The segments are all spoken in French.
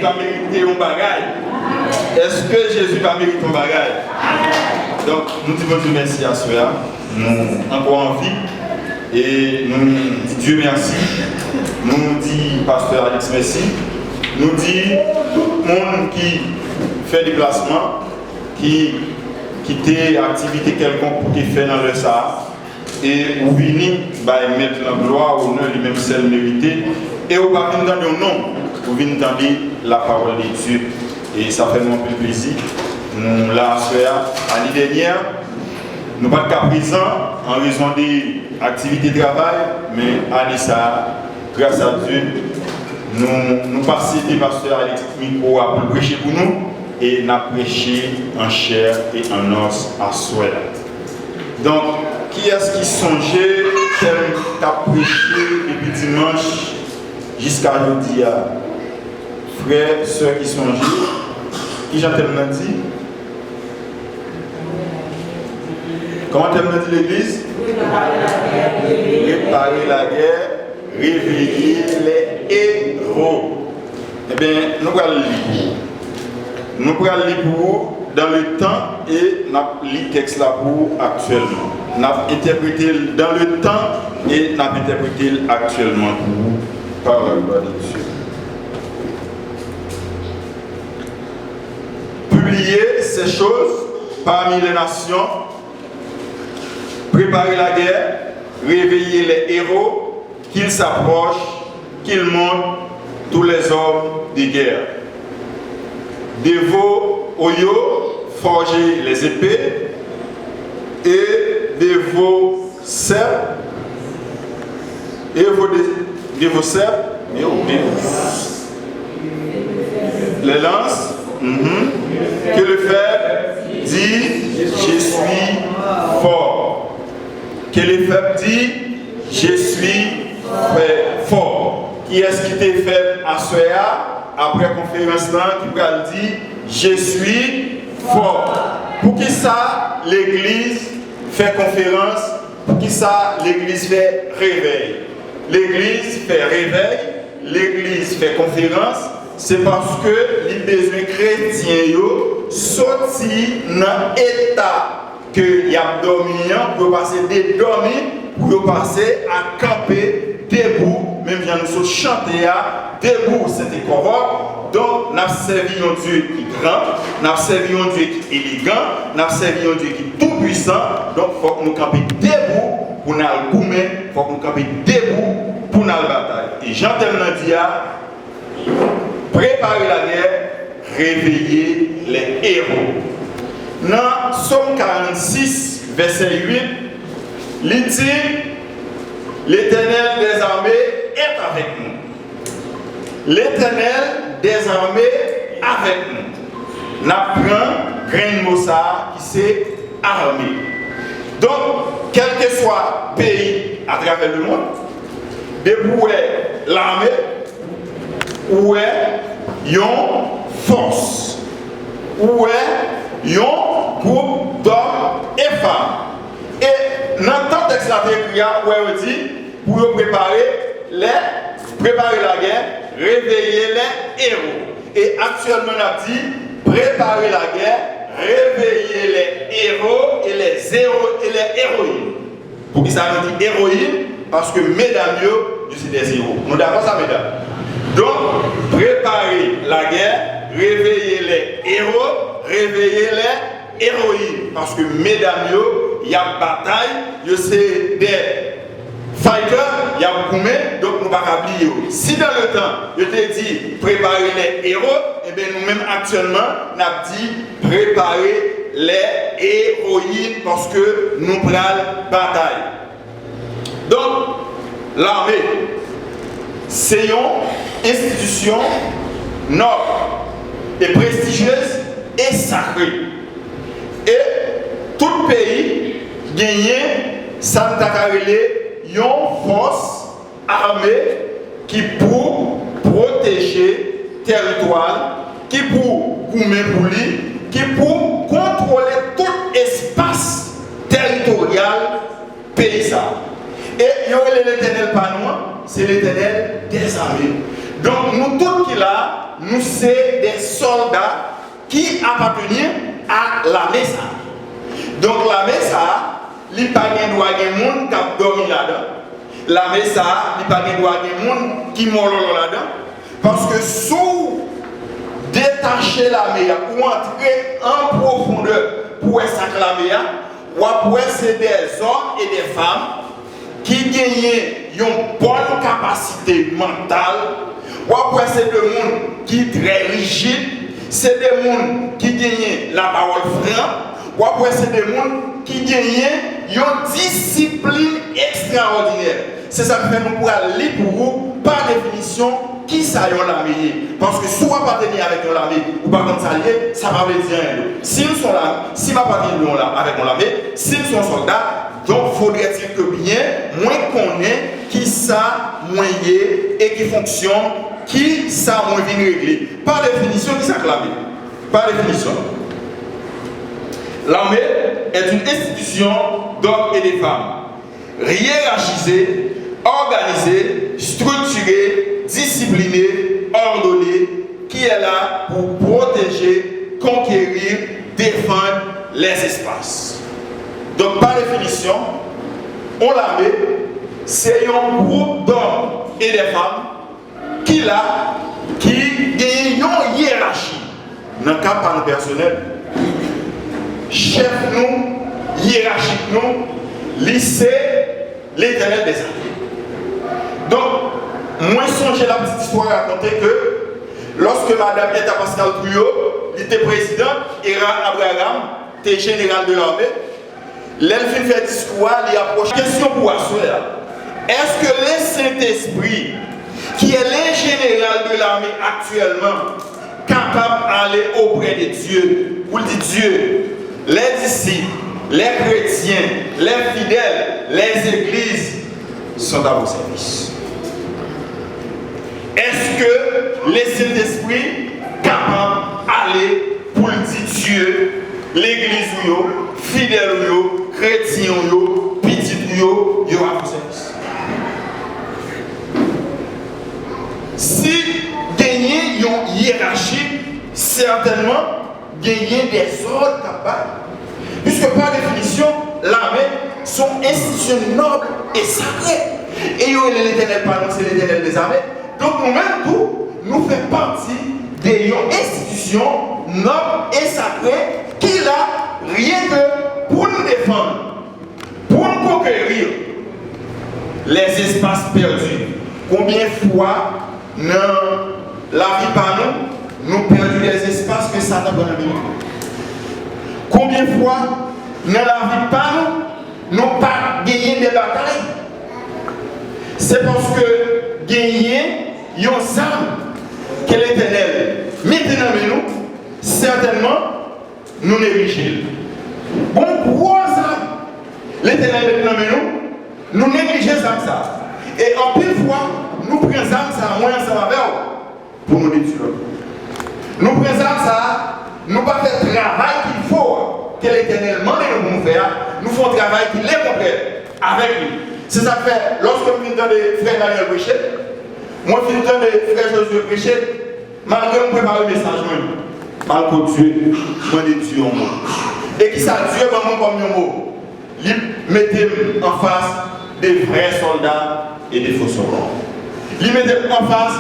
va mériter un bagage? Est-ce que Jésus va mériter un bagage? Donc, nous disons Dieu merci à cela. Nous encore en vie. Et nous disons Dieu merci. Nous disons Pasteur Alex merci. Nous disons tout le monde qui fait des placements, qui quitte activité quelconque pour qu'il fait dans le ça. Et vous venez mettre la gloire au nom lui-même seul mérité. Et vous pas entendre non, vous venez entendre la parole de Dieu. Et ça fait mon plaisir. Nous l'avons fait l'année dernière. Nous pas de cas présents en raison des activités de travail, mais année ça, grâce à Dieu, nous passons des pasteurs Alex Miko pour prêcher pour nous et nous prêché en chair et en os à soi. Donc, qui est-ce qui songeait qu'elle t'a prêché depuis dimanche jusqu'à jeudi? Frères, sœurs qui songeaient, qui j'entends dit? Comment t'aimes dit l'église? Réparer la guerre, réveiller les héros. Eh bien, nous allons lire. Nous allons lire pour vous dans le temps et nous allons lire le texte là pour actuellement. Nous allons interpréter dans le temps et nous allons interpréter actuellement pour vous par la gloire de Dieu. Publier ces choses parmi les nations. Préparer la guerre, réveiller les héros, qu'ils s'approchent, qu'ils montent tous les hommes de guerre. De vos oyaux, forgez les épées, et de vos serpes, les lances, que le fer dit, je suis fort. Que le faible dit, je suis fort. Qui est-ce qui était faible à Soya après la conférence là, qui va dire, je suis fort. Pour qui ça, l'église fait conférence, pour qui ça, l'église fait réveil. L'église fait réveil, l'église fait conférence, c'est parce que les besoins chrétiens sortent dans l'état que y a dormi pour passer des dormis pour passer à camper debout même bien nous chanter à debout c'était correct donc nous servi un Dieu qui est grand nous servi un Dieu qui est élégant nous servi un Dieu qui est tout puissant donc il faut que nous camper debout pour nous goumer il faut que nous camper debout pour nous bataille et j'entends dire préparer la guerre réveiller les héros. Dans Somme 46, verset 8, il dit l'Éternel des armées est avec nous. L'Éternel des armées avec nous. Nous prenons grain Mossa qui s'est armé. Donc, quel que soit le pays à travers le monde, depuis l'armée, où est une force, où est un groupe d'hommes et femmes. Et dans le temps texte où on dit pour préparer la guerre, réveiller les héros. Et actuellement on a dit préparer la guerre, réveiller les héros et les héroïnes. Pour qui ça veut dire héroïne? Parce que mesdames, je suis des héros. Nous d'accord ça mesdames? Donc préparer la guerre, réveiller les héros, réveiller les héroïnes. Parce que mesdames, il y a une bataille, c'est des fighters, il y a un gourmet, donc nous ne pouvons pas oublier. Si dans le temps, je t'ai dit préparer les héros, et bien nous-mêmes actuellement, nous avons dit préparer les héroïnes parce que nous prenons la bataille. Donc, l'armée, c'est une institution noble et prestigieuse et sacrée. Et tout pays gagne ça une force armée qui pour protéger le territoire, qui pour goumer pour lui, qui pour contrôler tout espace territorial paysan. Et il y aurait l'Éternel pas loin, c'est l'Éternel des armées. Donc nous tous qui là, nous sommes des soldats qui appartiennent à l'armée ça. Donc l'armée ça, il n'y a pas de droit de monde qui a dormi là-dedans. L'armée ça, il n'y a pas de droit de monde qui mort là-dedans. Parce que sous détacher l'armée ou entrer en profondeur pour être l'armée, ou après c'est des hommes et des femmes qui gagnent une bonne capacité mentale, ou après c'est des gens qui sont très rigides, c'est des gens qui gagnent la parole franche, ou après c'est des gens qui gagnent une discipline extraordinaire. C'est ça que nous pourrons lire pour vous, par définition, qui ça y est l'armée. Parce que soit appartenir avec l'armée ou pas comme ça lié, ça va veut dire rien. Si nous sommes là, si nous appartenons avec l'armée, si nous sommes soldats, donc faudrait-il que bien, moins qu'on ait qui ça moyen et qui fonctionne, qui ça moins vient régler. Par définition, qui ça l'armée. Par définition. L'armée est une institution d'hommes et de femmes, hiérarchisée, organisée, structurée, disciplinée, ordonnée, qui est là pour protéger, conquérir, défendre les espaces. Donc, par définition, l'armée, c'est un groupe d'hommes et de femmes qui ont une hiérarchie. Dans le cas par le personnel, chef nous, hiérarchique nous, lycée, l'Éternel des armées. Donc, moi, j'ai la petite histoire à raconter que lorsque Madame Eta Pascal Trouillot était président, Era Abraham était général de l'armée, l'elfine fait discours, il approche. Question pour assurer. Est-ce que le Saint-Esprit, qui est le général de l'armée actuellement, capable d'aller auprès de Dieu, pour dire Dieu, les disciples, les chrétiens, les fidèles, les églises sont à vos services? Est-ce que le Saint-Esprit capable d'aller pour dire Dieu, l'église ou fidèle ou chrétien ou petit ou à vos services? Si gagner une hiérarchie, certainement gagner des ordres capables. Puisque par définition, l'armée sont institutions nobles et sacrées. Et l'Éternel, pardon, c'est l'Éternel des armées. Donc nous-mêmes, tout, nous faisons partie des institutions nobles et sacrées qui là, rien que pour nous défendre, pour nous conquérir les espaces perdus. Combien de fois dans la vie par nous perdons les espaces que Satan donne à nous? Combien de fois dans la vie par nous pas gagné des batailles? C'est parce que gagner une âme que l'Éternel maintenant nous, certainement nous négligeons. Bon, gros âme, l'Éternel maintenant nous négligeons ça. Et en pile fois, nous prenons ça moins ensemble avec vous pour nous détruire. Nous prenons ça, nous ne pas faire le travail qu'il faut que l'Éternel demande de nous faire. Nous faisons un travail qui est complet avec lui. C'est ça que fait, lorsque nous venons de frère Daniel prêcher, moi je viens de frère Josué prêcher, malgré que je prépare le message, malgré Dieu, moi de Dieu en moi. Et qui ça, Dieu vraiment comme un mot. Il mettait en face des vrais soldats et des faux soldats. Il mettait en face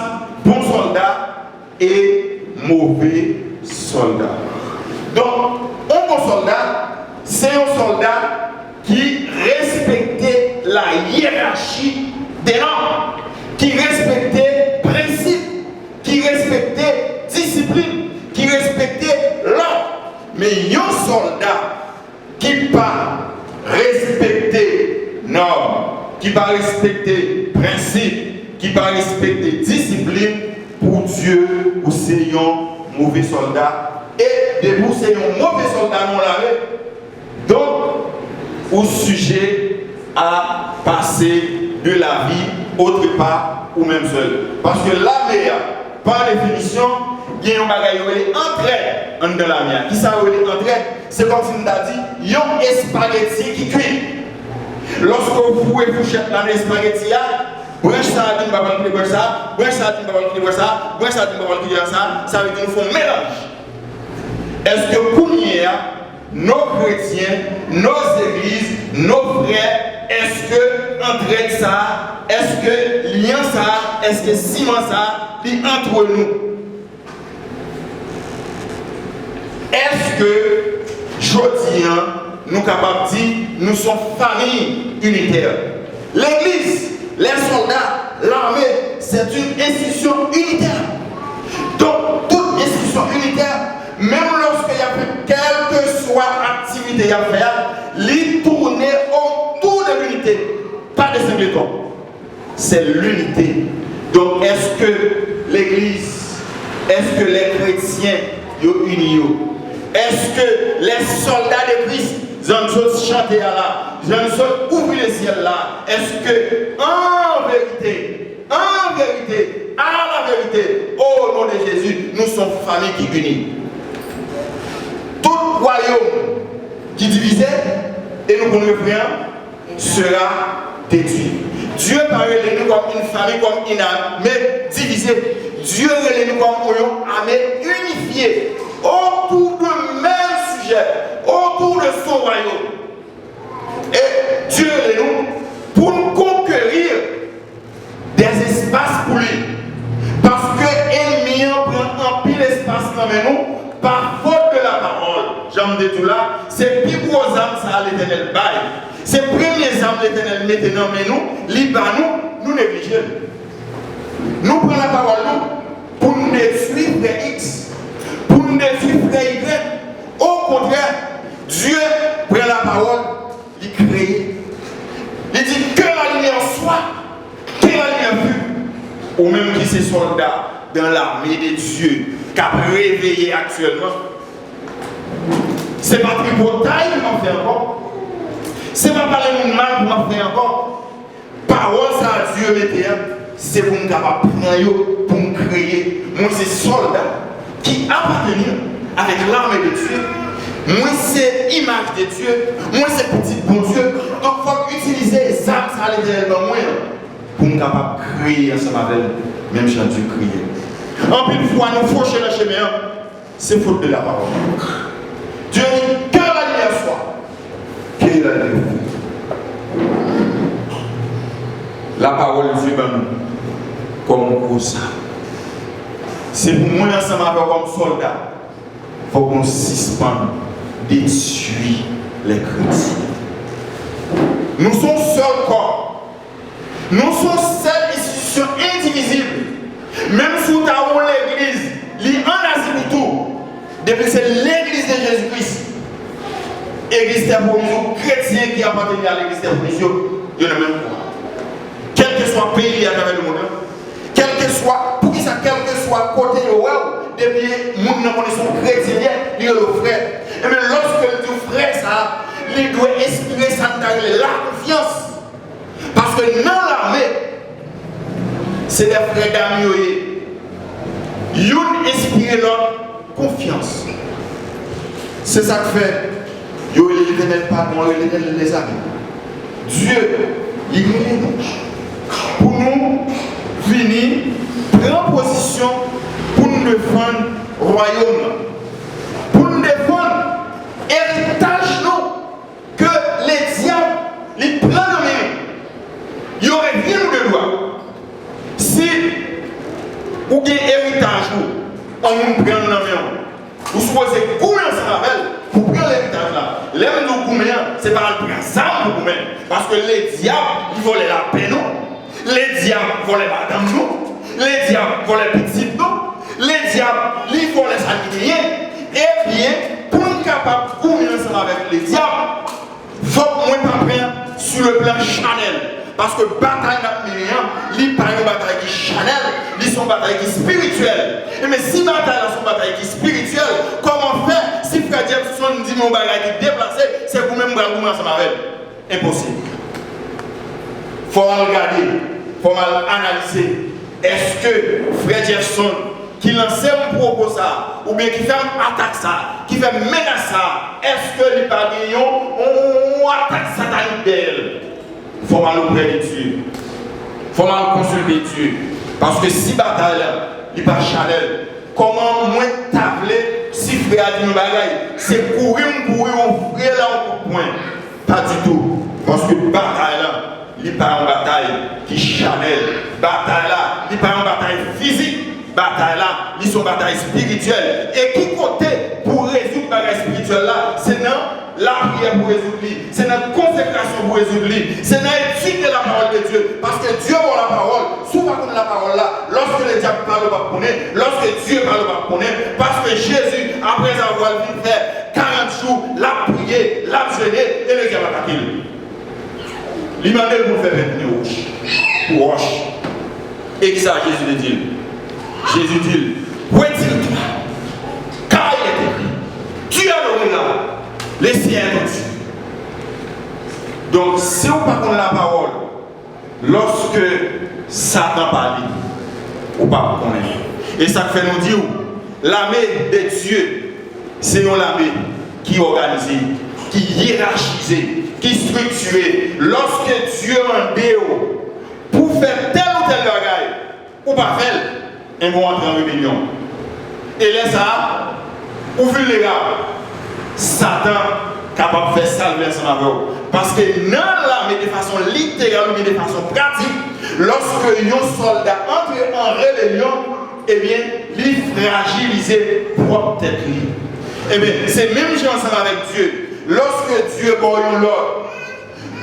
bons soldats et mauvais soldats. Donc, un bon soldat, c'est un soldat qui respectait la hiérarchie des normes, qui respectait principes, qui respectait discipline, qui respectait l'ordre. Mais un soldat qui ne pas respecter normes, qui ne pas respecter principes, qui ne pas respecter discipline, pour Dieu, ou c'est un mauvais soldat. Et de vous, c'est un mauvais soldat non l'arrêt. Donc, au sujet à passer de la vie autre part ou même seul. Parce que l'armée, par définition, il y a un bagage qui est entré dans l'armée. Qui ça veut dire entré? C'est comme si on a dit, il y a un spaghetti qui cuit. Lorsque vous pouvez coucher dans les spaghettis, Branche ça, dit pas quitter branche ça, branche ça, dit pas quitter branche ça, branche ça, dit pas quitter ça, ça veut dire nous font mélange. Est-ce que pour nous, nos chrétiens, nos églises, nos frères, est-ce que entraide ça, est-ce que lien ça, est-ce que ciment ça, puis entre nous? Est-ce que, aujourd'hui, nous sommes capables de dire, nous sommes famille unitaire? L'église, les soldats, l'armée, c'est une institution unitaire. Donc, toute institution unitaire, même lorsqu'il y a fait quelle que soit l'activité à faire, l'y tourner autour de l'unité. Pas de singletons. C'est l'unité. Donc, est-ce que l'église, est-ce que les chrétiens sont unis? Est-ce que les soldats de Christ, j'en sais chanter là, j'en sais ouvrir le ciel là? Est-ce que, en vérité, à la vérité, au nom de Jésus, nous sommes famille qui unit? Tout royaume qui divisait, et nous connaissons frère, sera détruit. Dieu parle de nous comme une famille, comme une armée divisée. Dieu parle de nous comme une armée unifiée autour du même sujet, autour de son royaume. Et Dieu parle de nous pour nous conquérir des espaces pour lui. Parce que l'ennemi prend un pile espace dans nous par faute de la parole. J'en dis tout là, c'est plus gros âmes ça l'Éternel bail. Ces premiers âmes l'Éternel mettait dans nous, libre nous négligeons. Nous prenons la parole pour nous détruire frère X, pour nous détruire frère Y. Au contraire, Dieu prend la parole, il crée. Il dit que la lumière soit, que la lumière fût. Ou même qui ces soldats dans l'armée de Dieu qui a réveillé actuellement. C'est pas tripotaille qui m'a fait encore. C'est pas parler de mal pour m'a fait encore. Parole ça à Dieu mettez, c'est pour nous capables prendre pour nous créer. Moi c'est soldat qui appartient avec l'armée de Dieu. Moi c'est image de Dieu. Moi c'est petit bon Dieu. Donc il faut utiliser les armes ça à l'intérieur moi pour nous capables créer ensemble avec nous. Même chant Dieu crier. En plus fois nous faucher le chemin, c'est faute de la parole. Dieu dit que la lumière soit. Que la lumière. La parole de Dieu comme ça. C'est pour moi ensemble avec comme soldat. Il faut qu'on suspende, détruire les chrétiens. Nous sommes seuls corps. Nous sommes seule institution indivisible. Même si nous avons l'église, en Asie tout, depuis c'est l'église de Jésus-Christ. L'église de nous, chrétiens qui appartiennent à l'église de nous, il y en a même pas. Quel que soit le pays à travers le monde, quel que soit, pour qui ça, quel que soit côté de depuis nous sommes chrétiens, il y a le frère. Et bien lorsque le frère, ça, il doit exprimer ça dans la confiance. Parce que dans l'armée, c'est des frères d'amis. Ils inspirent leur confiance. C'est ça que fait. Yo l'Éternel pardon, l'Éternel les amis. Dieu, il est pour nous venir prendre position pour nous défendre le royaume. Pour nous défendre l'héritage que les diables les prennent en main. Il y aurait rien de droit. Si vous avez un héritage, on nous prend en main. Vous supposez combien ça rappelle pour prendre l'héritage là. L'aime nous combien, c'est pas le prendre ça pour combien. Parce que les diables, ils volaient la paix, non? Les diables volaient madame, non? Les diables volaient petite, non? Les diables, ils volaient sanguiniers. Et bien, pour être capable de courir ensemble avec les diables, il faut que moi pas prendre sur le plan chanel. Parce que bataille n'a pas une bataille qui chanel, ils sont bataille qui spirituelle. Et mais si bataille là sont bataille qui spirituelle, comment faire si Frère Jefferson dit mon bataille qui déplacé, c'est vous même vous ensemble avec elle. Impossible. Il faut regarder, il faut analyser. Est-ce que Frère Jefferson qui lance un propos ça, ou bien qui fait une attaque ça, qui fait menace ça, est-ce que les pagayons ont attaque satanique d'elle? Il faut mal auprès de Dieu. faut mal consulter Dieu. Parce que si bataille là, il n'est pas chanel, comment moins tabler si frère a dit une bagaille, c'est courir, on frère là en coup de poing. Pas du tout. Parce que bataille là, il n'est pas une bataille qui chanel. Bataille là, il n'est pas une bataille physique. Bataille là, ils sont bataille spirituelle. Et qui côté pour résoudre la bataille spirituelle là, c'est dans la prière pour résoudre lui, c'est notre consécration pour résoudre lui, c'est notre étude de la parole de Dieu. Parce que Dieu a la parole, souvent on a la parole là, lorsque le diable parle, on va connaître, lorsque Dieu parle, on va connaître, parce que Jésus, après avoir fait 40 jours, l'a prié, l'a jeûné, et le diable a attaqué lui. L'imam pour faire venir pour roche. Et que ça, Jésus dit. Jésus dit, retire-toi, car il est écrit, tu as le regard. Les siens donc, si on ne parle pas la parole, lorsque Satan parle, on ne parle pas. Et ça fait nous dire, l'armée de Dieu, c'est une armée qui est organisée, qui est hiérarchisée, qui est structurée. Lorsque Dieu m'a dit pour faire tel ou tel bagage, ou pas faire, ils vont entrer en rébellion. Et là, ça, ou vulnérable. Satan capable de faire salver son amour. Parce que dans l'armée de façon littérale, mais de façon pratique, lorsque un soldat entre en rébellion, eh bien, il fragilise propre tête. Eh bien, c'est même chose ensemble avec Dieu. Lorsque Dieu boit l'ordre,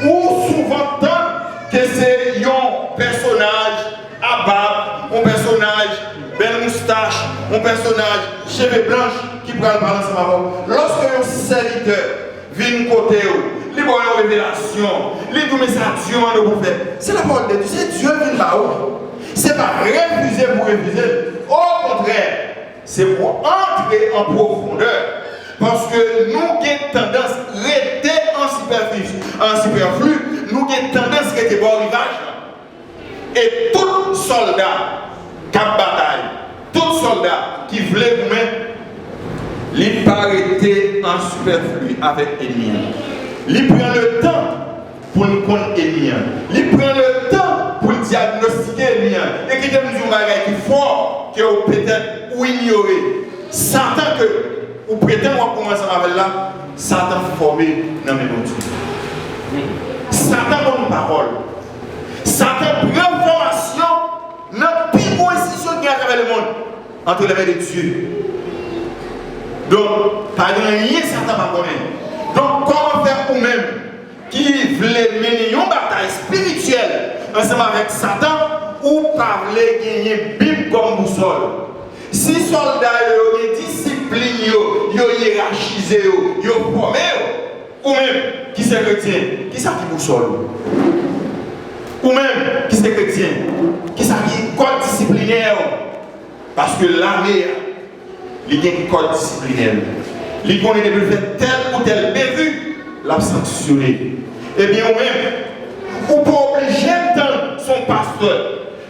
ou souvent tant que c'est un personnage abab, un personnage belle moustache, un personnage cheveux blanches qui prend le balance à ma voix. Lorsque un serviteur vient côté, il voit une révélation, il dit mais ça Dieu m'a de faire. C'est la parole de Dieu, c'est Dieu qui vient là-haut. Ce n'est pas refuser pour refuser. Au contraire, c'est pour entrer en profondeur. Parce que nous avons tendance à rester en superflu, nous avons tendance à rester au rivage. Et tout soldat qui a bataille, tout soldat qui voulait vous mettre, il pas arrêter en superflu avec l'ennemi. Il prend le temps pour nous connaître l'ennemi. Il prend le temps pour diagnostiquer l'ennemi. Et qui est un bagage qui est fort, que vous peut-être ou ignorer. Satan que vous prétendez commencer avec là, Satan formé dans mes Dieu. Satan donne une parole. Satan prend formation dans la plus bonne institution qu'il y a à travers le monde entre les mains de Dieu. Donc, pas de rien, Satan va connaître. Donc, comment faire pour même qui voulait mener une bataille spirituelle ensemble avec Satan ou pas voulait gagner Bible comme boussole? Si soldats ont discipline, ils ont hiérarchisé, ils ont formé, ou même qui c'est chrétien, qui c'est qui boussole? Ou même qui c'est chrétien, qui c'est qui code disciplinaire? Parce que l'armée, il y a un code disciplinaire. Il connaît de faire tel ou tel bévu, l'a sanctionné. Eh bien, ou même, ou pas obligé d'entendre son pasteur,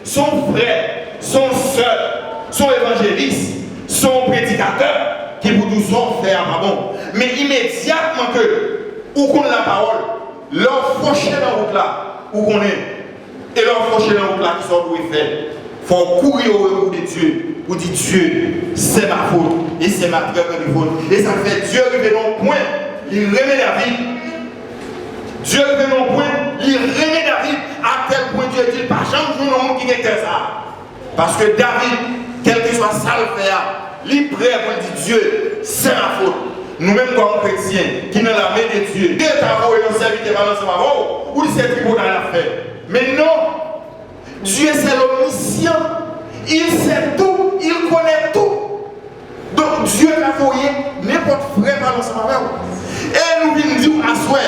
son frère, son soeur, son évangéliste, son prédicateur, qui vous tout son faire pas bon. Mais immédiatement que, ou qu'on a la parole, leur faucher dans la route là, où qu'on est, et leur faucher dans la route là, qui sont doués faire. Il faut courir au recours de Dieu pour dire Dieu, c'est ma faute et c'est ma très grande faute. Et ça fait Dieu arrive dans le point, il remet David. Dieu arrive dans le point, il remet David à tel point Dieu dit pas jamais un monde qui est ça. Parce que David, quel que soit ça le faire, il est prêt pour dire Dieu, c'est ma faute. Nous-mêmes comme chrétiens, qui dans la main de Dieu, Dieu t'a envoyé un serviteur dans ce moment où il s'est tribunal à faire. Mais non, Dieu c'est l'omniscient, il sait tout, il connaît tout. Donc Dieu t'a envoyé n'importe frère dans ce moment. Et nous venons dire à soi,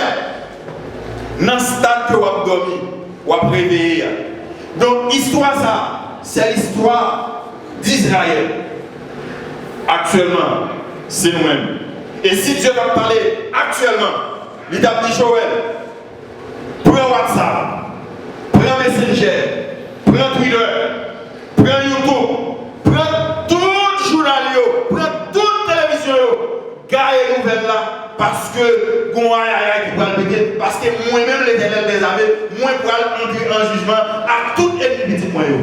dans le stade que vous avez dormi, vous avez réveillé. Donc l'histoire ça, c'est l'histoire d'Israël. Actuellement, c'est nous-mêmes. Et si Dieu va parler actuellement, il t'a dit Joël, prends WhatsApp, prends Messenger, prends Twitter, prends YouTube, prends tout journal, prends toute télévision, garde les nouvelles là, parce que qui va le péter, parce que moi-même l'Éternel des armées, moi pour entrer en jugement à toute ennemi petit moyen.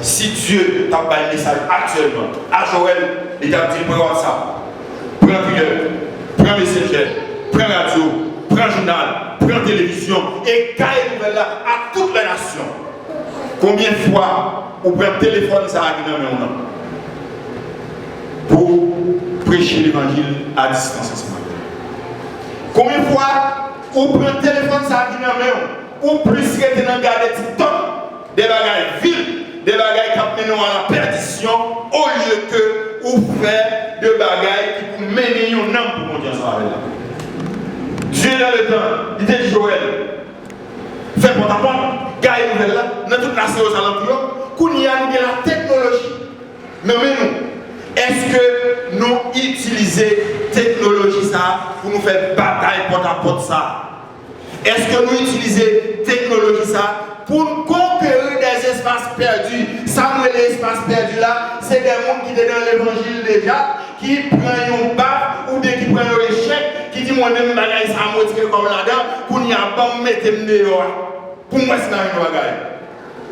Si Dieu t'a pas un message actuellement, à Joël, il t'a dit prends WhatsApp, prends Twitter, prends Messenger, prends radio, prends journal, prends télévision et caille nouvelle là à toute la nation. Combien de fois on prend le téléphone ça a dans le monde pour prêcher l'évangile à distance ce matin? Combien de fois on prend le téléphone ça a dans le monde ou plus rester dans garder TikTok des bagages vides, des bagages qui mènent à la perdition au lieu que ou faire de bagages qui mènent un homme pour mon Dieu ça avec là. Dieu dans le temps, il dit Joël, fais porte à porte, gagne nouvelle là, dans toute la nation aux alentours, qu'on y a la technologie. Mais nous, est-ce que nous utilisons la technologie ça pour nous faire bataille porte à porte ça? Est-ce que nous utilisons la technologie ça pour conquérir des espaces perdus? Ça, nous, les espaces perdus là, c'est des gens qui sont dans l'évangile déjà, qui prennent un bas ou bien qui prennent un échec, qui disent moi-même, je ça motivé comme là-dedans, pour n'y a pas mettre dehors. Pour moi, c'est un bagage.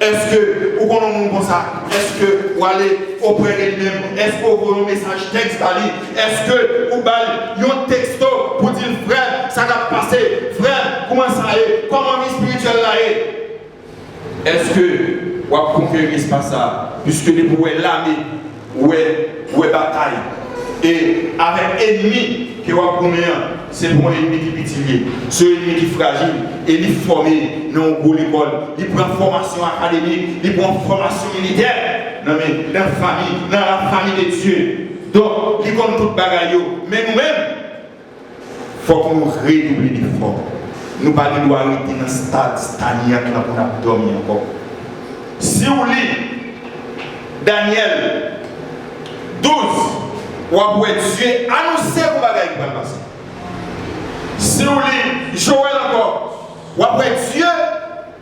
Est-ce que vous connaissez comme ça? Est-ce que vous allez auprès de lui-même? Est-ce que vous avez un message texte à lui? Est-ce que vous avez un texto pour dire frère, ça va passer? Frère, comment ça est? Comment vie spirituelle là est? Est-ce que vous avez conquérir l'espace ça? Puisque les bouées l'armée, où est bataille? Et avec ennemi qui va combien, c'est pour un ennemi qui est pétillé, ce ennemi qui est fragile, et il est formé dans une école, il prend formation académique, il prend formation militaire, non mais dans la famille de Dieu. Donc, il compte tout bagaille, mais nous-mêmes, il faut que nous redoubler d'efforts. Nous ne pouvons pas arrêter dans le stade stagnant pour nous dormir encore. Si vous lisez Daniel 12, ou après Dieu annoncer vos bagages qui vont passer. Si vous lisez Joël encore, ou après Dieu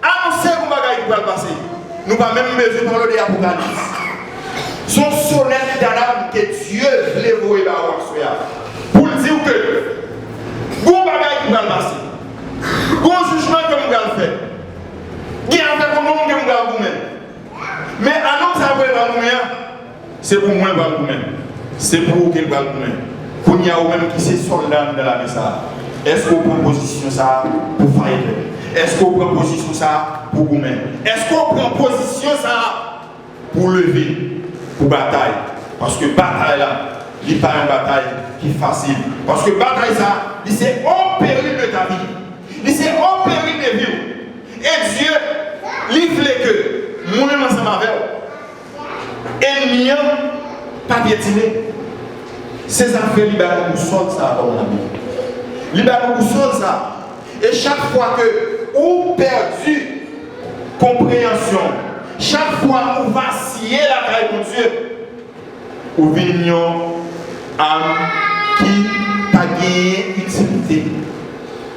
annoncer vos bagages qui vont passer. Nous ne pouvons même besoin de parler de l'Apocalypse. Son sonnette d'alarme que Dieu voulait vous évaluer pour dire que vos bagages qui vont passer. Vos jugements que vous allez faire. Il y a un fait comme nous que vous allez vous-même. Mais annonce à vous c'est pour moi vous-même. C'est pour vous qu'il va le mener. Qu'on y a vous-même qui c'est soldat de la message. Est-ce qu'on prend position ça pour faire? Est-ce qu'on prend position ça pour vous-même? Est-ce qu'on prend position ça pour lever, pour bataille? Parce que bataille là, il n'est pas une bataille qui est facile. Parce que bataille ça, c'est au péril de ta vie. C'est au péril de vie. Et Dieu, il voulait que moi-même ensemble avec vous, ennemi, pas piétiner. Ces affaires libérales nous sortent ça dans la vie. Libérales nous sortent ça. Et chaque fois que vous perdu compréhension, chaque fois vous vacillez la taille de Dieu, vous venez âme qui n'a gagné utilité.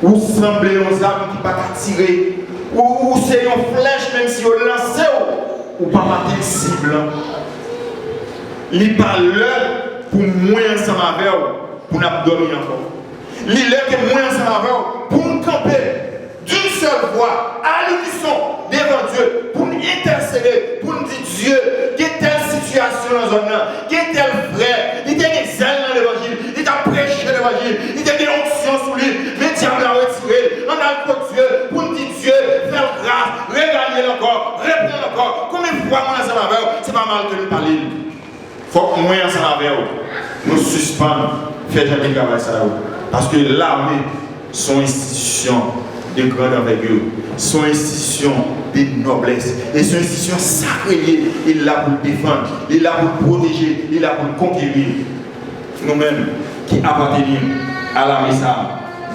Vous semblez aux âmes qui ne pas tirer. Ou c'est une flèche même si vous lancez ou pas mater cible. Il n'est pas l'heure pour moi ensemble avec vous, pour nous dormir encore. Il est l'heure que moi ensemble avec vous, pour nous camper d'une seule voix, à l'unisson devant Dieu, pour nous intercéder, pour nous dire Dieu, qu'il y a telle situation dans la zone là, qu'il y a tel frère, il y a des zèles dans l'évangile, il a prêché l'évangile, il y a des onctions sous lui, mais diable l'a retiré, on a le Dieu, pour nous dire Dieu, faire grâce, regagner encore, reprendre encore. Combien de fois moi ensemble avec vous, c'est pas mal que nous parlions. Il faut que nous, ensemble avec vous, nous suspendons, faire du travail ça. Parce que l'armée, sont institutions de grande envergure, sont institutions de noblesse, et sont institutions sacrées. Il est là pour le défendre, il est là pour le protéger, il est là pour le conquérir. Nous-mêmes qui appartenons à l'armée,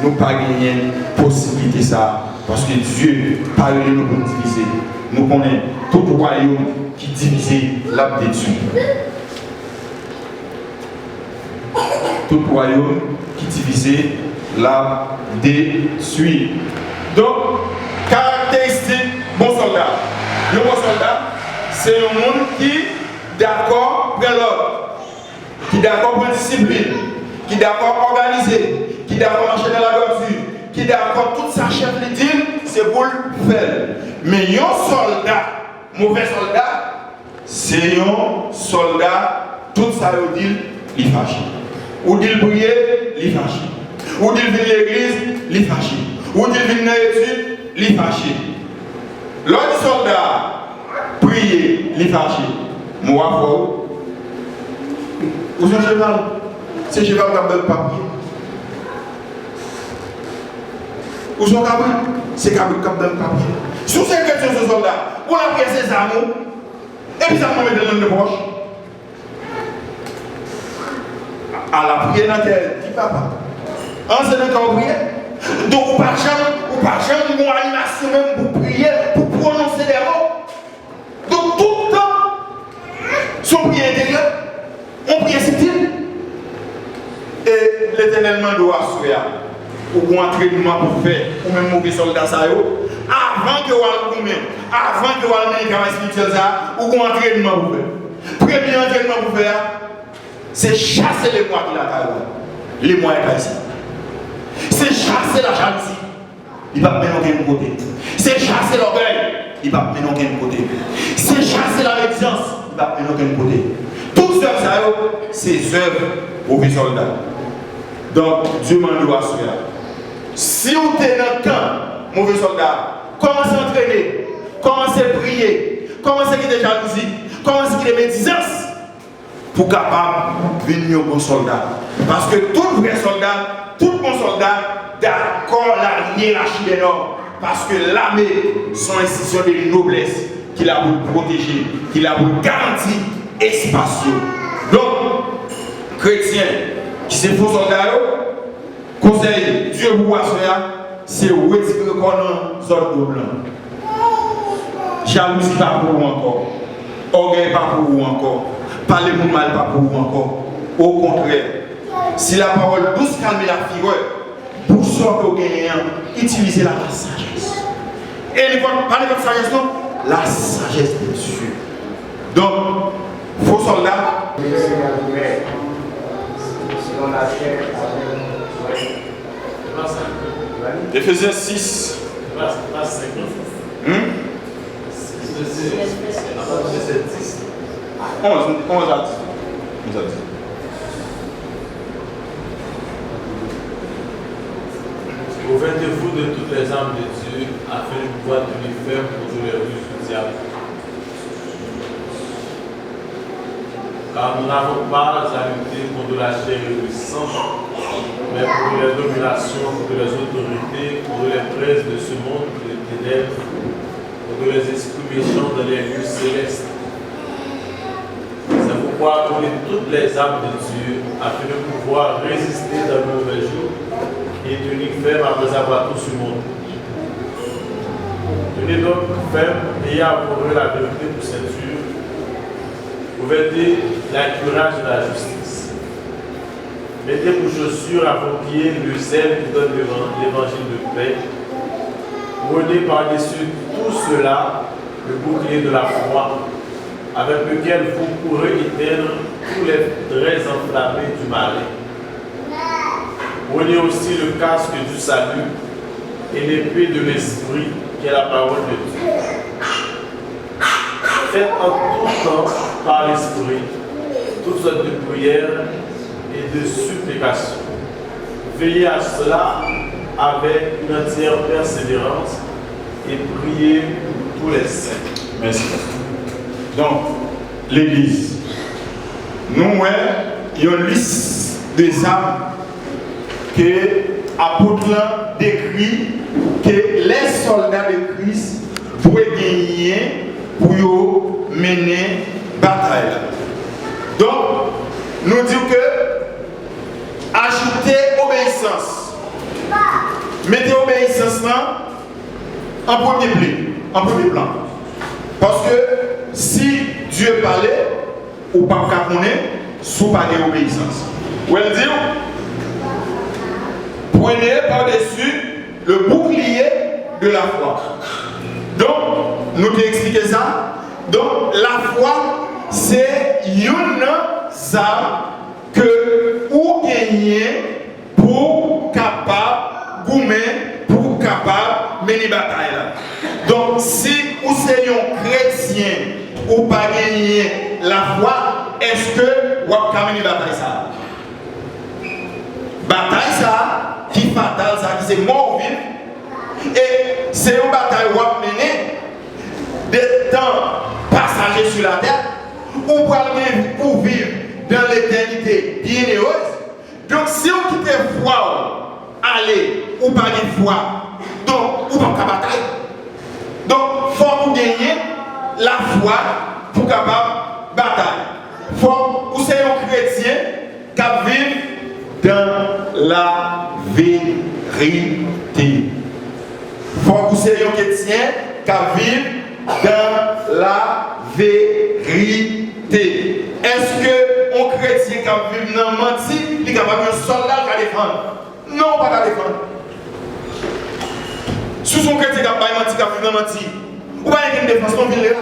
nous n'avons pas gagné possibilité ça. Parce que Dieu parle de nous pour nous diviser. Nous connaissons tout royaume qui divise l'a détruit. Tout royaume qui divise l'a détruit. Donc, caractéristique bon soldat. Le bon soldat, c'est un monde qui d'accord pour l'ordre, qui d'accord pour la discipline, qui qui d'accord organiser, qui d'accord marcher dans la voiture, qui d'accord tout ça chef le dit, c'est pour le faire. Mais un soldat, mauvais soldat, c'est un soldat, tout ça veut dire, il fâche. Ou dit prier, il fâche. Ou dit venir à l'église, il fâche. Ou dit venir à l'étude, il fâche. L'autre soldat, prier, il fâche. Moi, où est-ce cheval? C'est cheval qui a besoin de papier. Où sont les cabris? C'est cabri qui a besoin de papier. Sous ces questions de soldats, on a pris ses armes et puis ça m'a mis dans le poche. À la prière dans la terre, dit papa. En ce temps, on prier. Donc, on pas jamais une animation même pour prier, pour prononcer des mots. Donc, tout le temps, son prière intérieure, on prie subtil. Et l'Éternel doit assurer ou un entraînement pour faire, ou même mauvais soldat, avant que vous ayez avant que vous ayez un travail spirituel, ou un entraînement pour faire. Premier entraînement pour faire, c'est chasser les mois qui la les moyens ici. C'est chasser la jalousie. Il va mener aucun côté. C'est chasser l'orgueil. Il va mener aucun côté. C'est chasser la médisance. Il va mener aucun côté. Toutes ces œuvres, c'est œuvres aux soldats. Donc, Dieu m'a dit à cela. Si vous êtes dans le camp, mauvais soldat, commencez à entraîner, commencez à prier, commencez à quitter la jalousie, commencez à quitter la médisance. Pour capable de venir au bon soldat. Parce que tout vrai soldat, tout bon soldat, d'accord la hiérarchie des normes. Parce que l'armée sont institutions de noblesse qui l'a pour protéger, qui l'a pour garantir espace. Donc, chrétiens, qui sont faux soldats, conseil, Dieu vous assure, c'est retirer le corps dans la zone de blanc. Jalousie pas pour vous encore. Orgueil pas pour vous encore. Parlez pour mal, pas pour vous encore. Au contraire, si la parole douce calme la figure, pour ce que vous gagnez, utilisez la sagesse. Et parlez de sagesse, non? La sagesse de Dieu. Donc, faux soldats. Éphésiens 6. 11 à 10. Revêtez-vous de toutes les armes de Dieu afin de pouvoir tenir ferme contre les ruses du diable. Car nous n'avons pas à lutter contre la chair et le sang, mais contre les dominations, contre les autorités, contre les princes de ce monde de ténèbres, contre les esprits méchants dans les lieux célestes. C'est pourquoi prenez toutes les armes de Dieu afin de pouvoir résister dans le mauvais jour et tenir ferme après avoir tout surmonté. Tenez donc ferme, ayez abhorré la vérité pour ceinture, revêtez la courage de la justice. Mettez pour chaussures à vos pieds le zèle qui donne l'évangile de paix. Prenez par-dessus tout cela le bouclier de la foi, avec lequel vous pourrez éteindre tous les traits enflammés du malin. Prenez aussi le casque du salut et l'épée de l'esprit qui est la parole de Dieu. Faites en tout temps par l'esprit toutes sortes de prières et de supplications. Veillez à cela avec une entière persévérance et priez pour tous les saints. Merci. Donc, l'Église, nous, il y a une liste des armes que l'apôtre décrit que les soldats de Christ pourraient gagner pour mener bataille. Donc, nous disons que ajoutez obéissance. Mettez obéissance là en premier plan. Parce que si Dieu parlait, ou pas qu'à connaître, sous pas d'obéissance. Ou elle dit, prenez par-dessus le bouclier de la foi. Donc, nous t'ai expliqué ça. Donc, la foi, c'est une arme que vous gagnez gagner pour capable goumer pour capable mener bataille là. Donc si vous êtes un chrétien ou pas gagner la foi, est-ce que vous avez mener bataille ça? Bataille ça qui fatale ça qui c'est mort ou vivre et c'est une bataille où vous mener des temps passagers sur la terre ou pour vivre dans l'éternité bienheureuse. Donc si on quitte la foi, allez ou pas de foi, donc ou pas de bataille. Donc il faut vous gagner la foi pour capable bataille. Faut vous soyez un chrétien qui vit dans la vérité. Faut que vous soyez un chrétien qui vit dans la vérité. Est-ce que un chrétien qui vit dans la menti, il est capable de soldat qui défendre? Non, pas de défendre. Si son chrétien qui a menti, qui a vit dans la menti, ou pas une défense, non, il est là.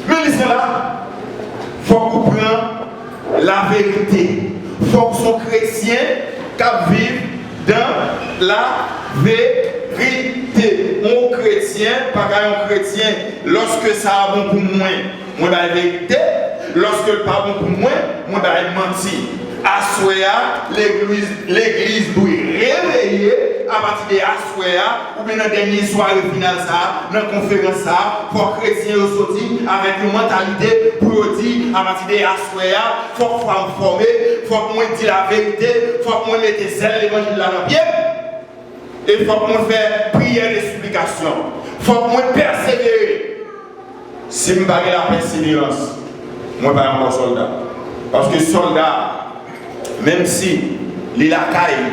Mais ils sont là. Il faut qu'on prenne la vérité. Il faut que son chrétien qui vive dans la vérité. Un chrétien, pas un chrétien, lorsque ça a bon pour moi, moi la vérité. Lorsque le pas bon pour moi, moi la menti. Assoya, l'église doit réveiller à partir de Assoya, ou bien dans la dernière soirée finale, dans la conférence, pour les chrétiens sortir avec une mentalité pour dire à partir de Assoya, il faut que vous former, il faut que vous dites la vérité, il faut que vous mettez celle l'évangile là dans le pied, et il faut que vous fassiez prière de supplication, il faut que vous persévérer. Si je ne pas la persévérance, moi je ne suis pas un soldat. Parce que soldat, même si il a caille,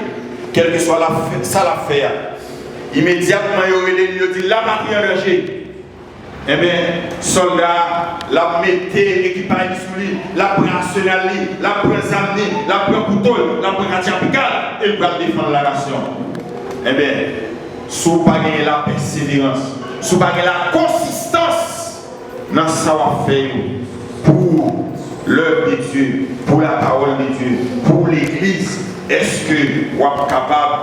quelle que soit ça l'affaire, immédiatement il dit la patrie en danger. Eh bien, soldat, la mettez l'équipage sous lui, la prend arsenal, la prend zamni, la prend couteau, la prend capical, et il va défendre la nation. Eh bien, si vous n'avez pas la persévérance, si vous n'avez pas la consistance dans ce savoir-faire pour l'œuvre de Dieu, pour la parole de Dieu, pour l'église, est-ce que vous êtes capable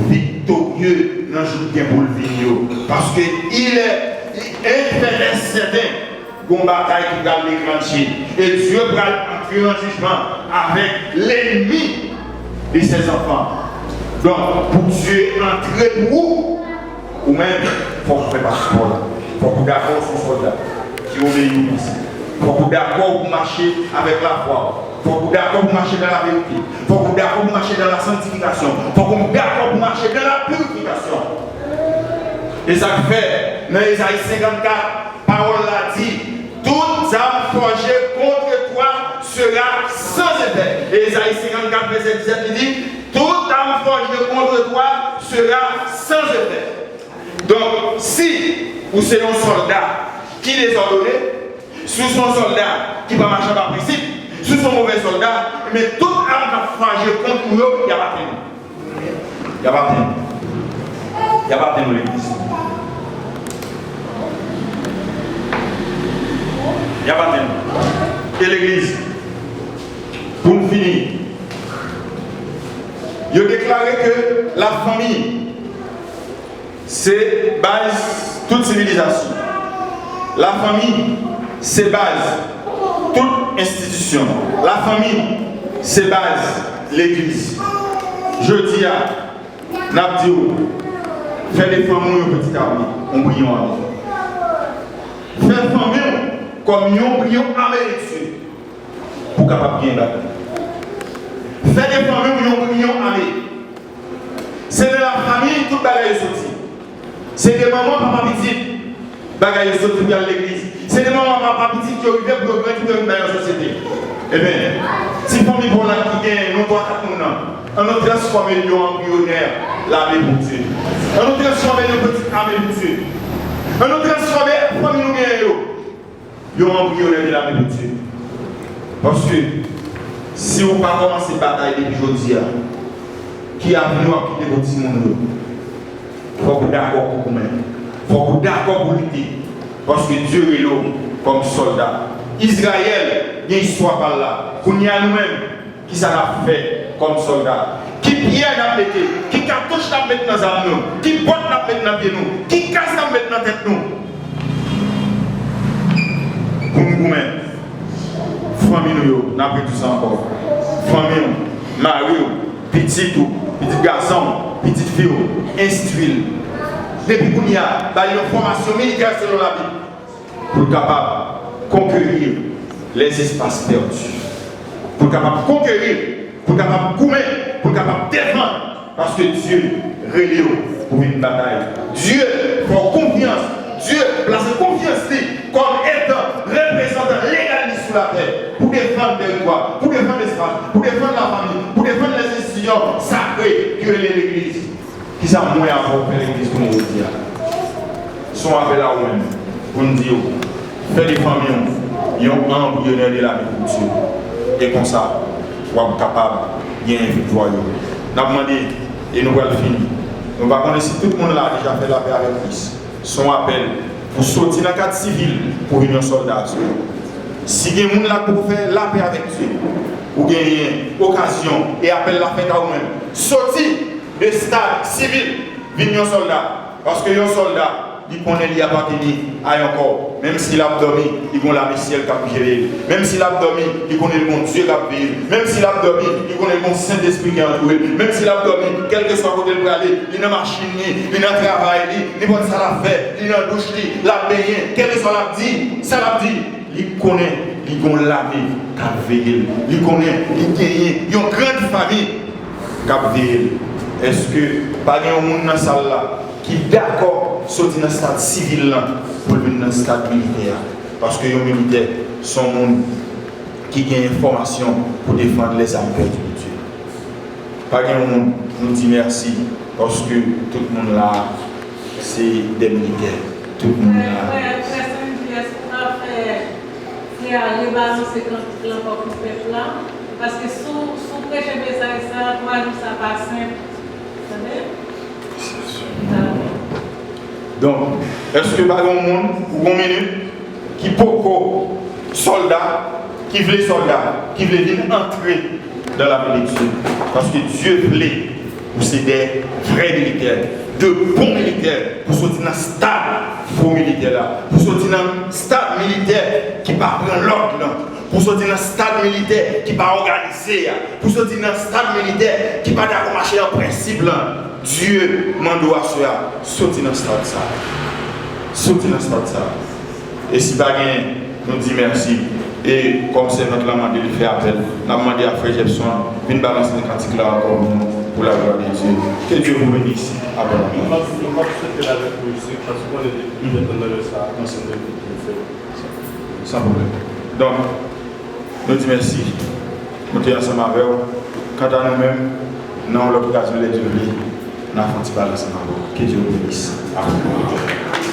victorieux dans le jour pour le vigno? Parce qu'il est intérêt certain qu'on bataille qui garde les grands chiens. Et Dieu va entrer en jugement avec l'ennemi de ses enfants. Donc, pour Dieu entrer pour ou même, il faut que vous fassiez là. Il faut que vous d'accord sur soldat qui obéit au Messie. Il faut que vous d'accord pour marcher avec la foi. Il faut que vous d'accord pour marcher dans la vérité. Il faut que vous d'accord pour marcher dans la sanctification. Il faut que vous d'accord pour marcher dans la purification. Et ça fait, dans Isaïe 54, parole l'a dit, toute âme forgée contre toi sera sans effet. Et Isaïe 54, verset 17, il dit, toute âme forgée contre toi sera sans effet. Donc, si vous êtes un soldat qui est désordonné, si vous êtes un soldat qui va marcher par principe, si vous êtes un mauvais soldat, mais toute âme forgée contre vous, il n'y a pas de temps. Il n'y a pas de temps. Il n'y a pas de temps dans l'église. Il n'y a pas de temps. Et l'église, pour nous finir, il a déclaré que la famille, c'est base toute civilisation. La famille, c'est base toute institution. La famille, c'est base l'église. Je dis à Nabdio, faire des familles au petit armée, on brille en armée. Faire famille comme un brillant américain pour capable bien battre. Faire des familles comme un brillant américain. C'est de la famille toute bagaille sortie. C'est des mamans, papa petit, bagaille sorti dans l'église. C'est des mamans, papa petit qui ont eu pour grandir dans la société. Eh bien, si famille pour la qui gagne, nous trois quatre mois, on nous transforme en embryonnaire, l'armée pour Dieu. On nous transforme en petite armée pour Dieu. On nous transforme en famille nous gagne, en embryonnaire de l'armée pour Dieu. Parce que si on ne pas commencer la bataille depuis aujourd'hui, qui a venu à quitter votre monde, il faut que vous d'accord pour vous-même. Il faut que vous d'accord pour lutter. Parce que Dieu est là comme soldat. Israël, il y a une histoire par là. Qu'on y a nous-mêmes, qui ça a fait comme soldat, qui pierre n'a pété, qui cartouche n'a mettre dans les armes, qui botte n'a mettre dans les pieds, qui casse n'a mettre dans la tête. Pour nous-mêmes, famille nous, n'a pris tout ça encore. Famille, mari, petit garçon, petite fille, instruire. Depuis qu'on y a une formation militaire selon la Bible, pour être capable de conquérir les espaces perdus. Pour être capable de conquérir, pour être capable de courir, pour être capable de défendre. Parce que Dieu relève pour une bataille. Dieu prend confiance. Dieu place confiance comme étant représentant légal sur la terre pour défendre le territoire, pour défendre l'espace, pour défendre la famille, pour défendre les institutions sacrées que l'Église. Qui ça moins à faire l'Église pour nous dire. Son appel à vous-même pour nous dire, faites des familles, ils ont embryonnaire de l'agriculture. Et comme ça, vous êtes capable de gagner une victoire. Nous avons demandé et nous allons finir. Nous allons connaître si tout le monde là a déjà fait la paix avec Christ. Son appel pour sortir dans le cadre civil pour venir soldat. Si il y a des gens là pour faire la paix avec Dieu, ou gagner occasion et appel la fête à vous-même, sortir de stade civil, venir soldat. Parce que les soldats, il connaît qu'il appartient à un corps. Même s'il a dormi, il connaît la ciel qui a géré. Même s'il a dormi, il connaît le bon Dieu qui a payé. Même s'il a dormi, il connaît le bon Saint-Esprit qui a entouré. Même s'il a dormi, quel que soit côté le aller, il est dans la machine, il est dans le travail, il est dans ça la fait, il est dans la douche, la baigné, quel que soit la dit, ça l'a dit, il connaît, il connaît la vie qui a veillé. Il connaît, il gagne, il y a une grande famille qui a veillé. Est-ce que pas un monde dans la salle là qui est d'accord sortir dans le stade civil là pour venir dans le stade militaire? Parce que les militaires sont des gens qui ont une formation pour défendre les armes perdues de Dieu. Pas un monde nous dit merci parce que tout le monde là c'est des militaires. Tout le monde là. Les balancer quand l'emporte le peuple là. Parce que sous prêcher le message, ça, moi, ça passe simple. Donc, est-ce que par un monde ou un minute qui beaucoup soldats, qui veulent soldats, qui veulent venir entrer dans la bénédiction? Parce que Dieu voulait pour c'est des vrais militaires, de bons militaires, pour sortir dans le stade faux militaire là, pour sortir dans le stade militaire qui va prendre l'ordre, pour sortir dans le stade militaire qui va organiser, pour sortir dans le stade militaire qui va d'accord marcher en principe là. Dieu m'a dit à sortir dans ce stade ça. Sortir dans ce stade ça. Et si pas nous dit merci. Et comme c'est notre demande de lui faire appel, nous avons demandé à Frère Jepson de balancer le cantique là encore pour la gloire de Dieu. Que Dieu vous bénisse. Amen. Je vais souhaiter avec musique parce qu'on est plus dans le ça. Sans problème. Donc, nous disons merci. Nous sommes ensemble avec vous. Quant à nous-mêmes, nous avons l'occasion de Dieu. Nous avons fait un ensemble. Que Dieu vous bénisse. Amen.